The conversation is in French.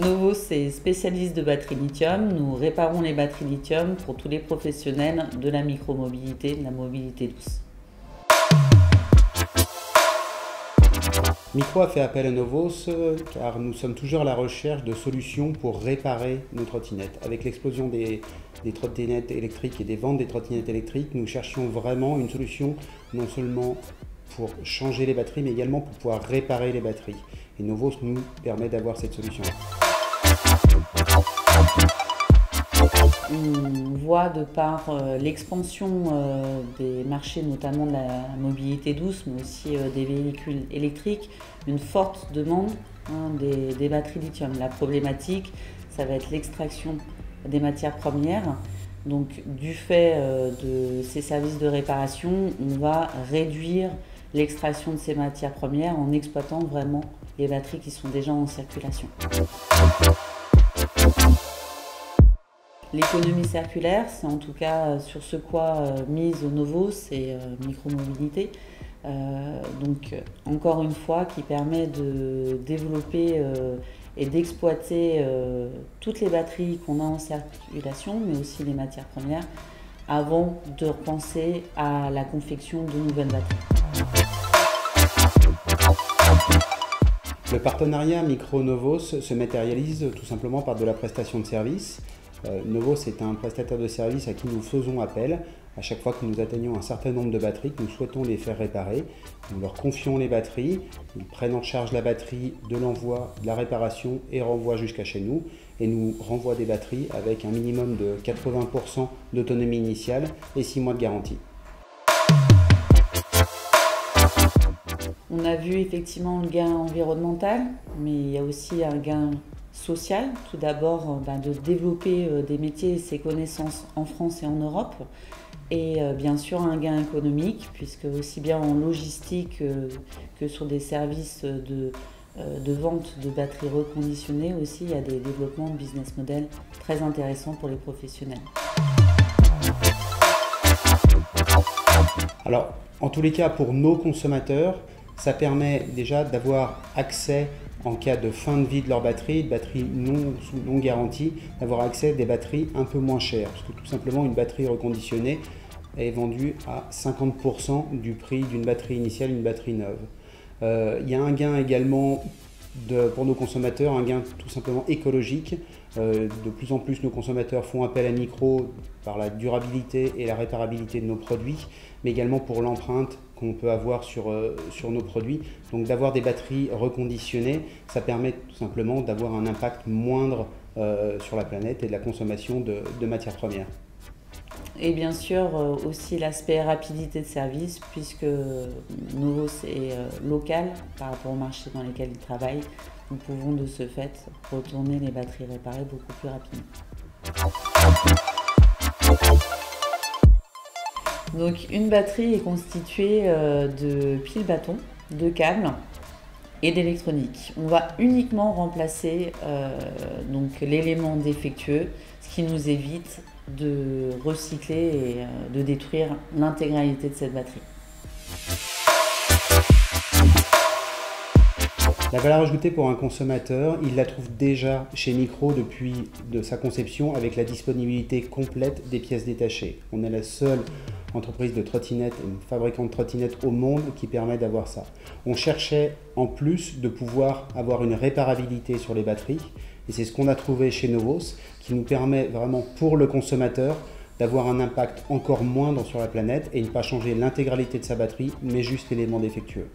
Novos est spécialiste de batteries lithium. Nous réparons les batteries lithium pour tous les professionnels de la micromobilité, de la mobilité douce. Micro a fait appel à Novos car nous sommes toujours à la recherche de solutions pour réparer nos trottinettes. Avec l'explosion des trottinettes électriques et des ventes des trottinettes électriques, nous cherchions vraiment une solution non seulement pour changer les batteries, mais également pour pouvoir réparer les batteries. Et Novos nous permet d'avoir cette solution. On voit de par l'expansion des marchés, notamment de la mobilité douce, mais aussi des véhicules électriques, une forte demande des batteries lithium. La problématique, ça va être l'extraction des matières premières. Donc, du fait de ces services de réparation, on va réduire l'extraction de ces matières premières en exploitant vraiment les batteries qui sont déjà en circulation. L'économie circulaire, c'est en tout cas sur ce quoi mise Novos et micromobilité. Donc encore une fois, qui permet de développer et d'exploiter toutes les batteries qu'on a en circulation, mais aussi les matières premières, avant de repenser à la confection de nouvelles batteries. Le partenariat Micro-Novos se matérialise tout simplement par de la prestation de services. Novos est un prestataire de services à qui nous faisons appel à chaque fois que nous atteignons un certain nombre de batteries que nous souhaitons les faire réparer. Nous leur confions les batteries, ils prennent en charge la batterie de l'envoi, de la réparation et renvoient jusqu'à chez nous et nous renvoient des batteries avec un minimum de 80% d'autonomie initiale et 6 mois de garantie. On a vu effectivement le gain environnemental, mais il y a aussi un gain social. Tout d'abord, de développer des métiers et ses connaissances en France et en Europe. Et bien sûr, un gain économique, puisque aussi bien en logistique que sur des services de vente de batteries reconditionnées aussi, il y a des développements de business model très intéressants pour les professionnels. Alors, en tous les cas, pour nos consommateurs, ça permet déjà d'avoir accès en cas de fin de vie de leur batterie, de batterie non garantie, d'avoir accès à des batteries un peu moins chères. Parce que tout simplement, une batterie reconditionnée est vendue à 50% du prix d'une batterie initiale, une batterie neuve. Il y a un gain également pour nos consommateurs, un gain tout simplement écologique. De plus en plus, nos consommateurs font appel à Micro par la durabilité et la réparabilité de nos produits, mais également pour l'empreinte qu'on peut avoir sur nos produits. Donc d'avoir des batteries reconditionnées, ça permet tout simplement d'avoir un impact moindre sur la planète et de la consommation de matières premières. Et bien sûr aussi l'aspect rapidité de service, puisque Novos est local par rapport aux marchés dans lesquels il travaille. Nous pouvons de ce fait retourner les batteries réparées beaucoup plus rapidement. Donc une batterie est constituée de piles bâtons, de câbles et d'électronique. On va uniquement remplacer l'élément défectueux, ce qui nous évite de recycler et de détruire l'intégralité de cette batterie. La valeur ajoutée pour un consommateur, il la trouve déjà chez Micro depuis sa conception avec la disponibilité complète des pièces détachées. On est la seule entreprise de trottinettes et fabricant de trottinettes au monde qui permet d'avoir ça. On cherchait en plus de pouvoir avoir une réparabilité sur les batteries et c'est ce qu'on a trouvé chez Novos qui nous permet vraiment pour le consommateur d'avoir un impact encore moindre sur la planète et ne pas changer l'intégralité de sa batterie mais juste l'élément défectueux.